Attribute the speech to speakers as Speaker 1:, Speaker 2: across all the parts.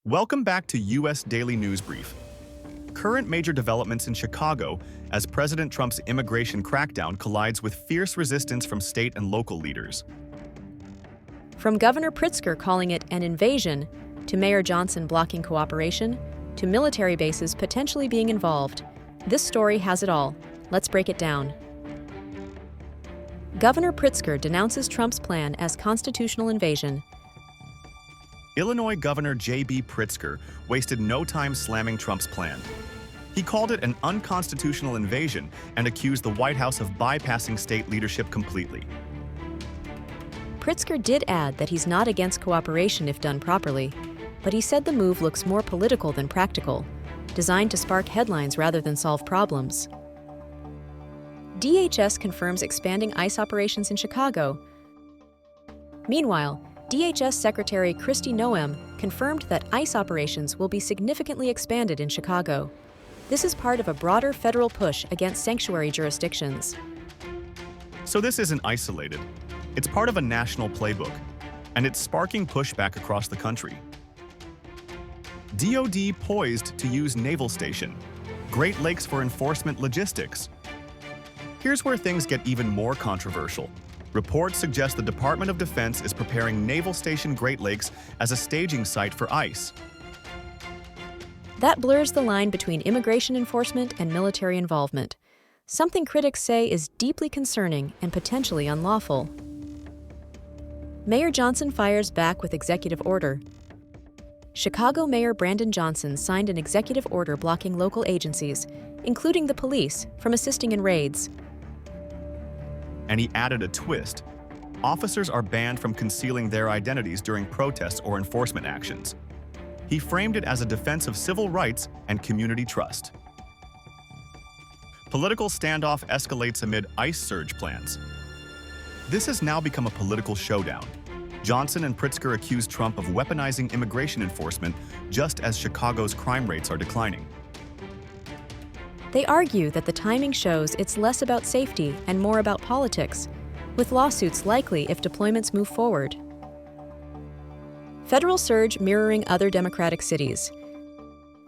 Speaker 1: Welcome back to U.S. Daily News Brief. Current major developments in Chicago as President Trump's immigration crackdown collides with fierce resistance from state and local leaders.
Speaker 2: From Governor Pritzker calling it an invasion, to Mayor Johnson blocking cooperation, to military bases potentially being involved, this story has it all. Let's break it down. Governor Pritzker denounces Trump's plan as constitutional invasion.
Speaker 1: Illinois Governor J.B. Pritzker wasted no time slamming Trump's plan. He called it an unconstitutional invasion and accused the White House of bypassing state leadership completely.
Speaker 2: Pritzker did add that he's not against cooperation if done properly, but he said the move looks more political than practical, designed to spark headlines rather than solve problems. DHS confirms expanding ICE operations in Chicago. Meanwhile, DHS Secretary Kristi Noem confirmed that ICE operations will be significantly expanded in Chicago. This is part of a broader federal push against sanctuary jurisdictions.
Speaker 1: So this isn't isolated. It's part of a national playbook, and it's sparking pushback across the country. DoD poised to use Naval Station Great Lakes for enforcement logistics. Here's where things get even more controversial. Reports suggest the Department of Defense is preparing Naval Station Great Lakes as a staging site for ICE.
Speaker 2: That blurs the line between immigration enforcement and military involvement, something critics say is deeply concerning and potentially unlawful. Mayor Johnson fires back with executive order. Chicago Mayor Brandon Johnson signed an executive order blocking local agencies, including the police, from assisting in raids.
Speaker 1: And he added a twist. Officers are banned from concealing their identities during protests or enforcement actions. He framed it as a defense of civil rights and community trust. Political standoff escalates amid ICE surge plans. This has now become a political showdown. Johnson and Pritzker accuse Trump of weaponizing immigration enforcement just as Chicago's crime rates are declining.
Speaker 2: They argue that the timing shows it's less about safety and more about politics, with lawsuits likely if deployments move forward. Federal surge mirroring other Democratic cities.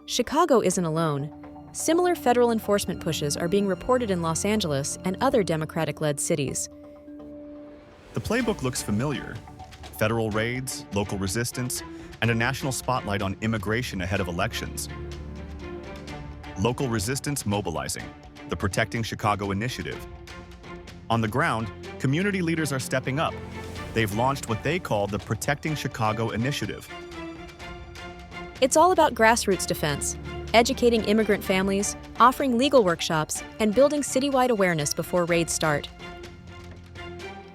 Speaker 2: Chicago isn't alone. Similar federal enforcement pushes are being reported in Los Angeles and other Democratic-led cities.
Speaker 1: The playbook looks familiar. Federal raids, local resistance, and a national spotlight on immigration ahead of elections. Local resistance mobilizing, the Protecting Chicago initiative. On the ground, community leaders are stepping up. They've launched what they call the Protecting Chicago initiative.
Speaker 2: It's all about grassroots defense, educating immigrant families, offering legal workshops, and building citywide awareness before raids start.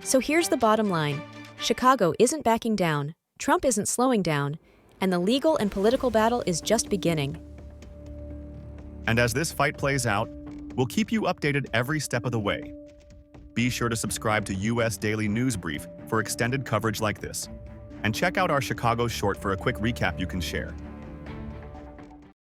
Speaker 2: So here's the bottom line. Chicago isn't backing down, Trump isn't slowing down, and the legal and political battle is just beginning.
Speaker 1: And as this fight plays out, we'll keep you updated every step of the way. Be sure to subscribe to U.S. Daily News Brief for extended coverage like this. And check out our Chicago short for a quick recap you can share.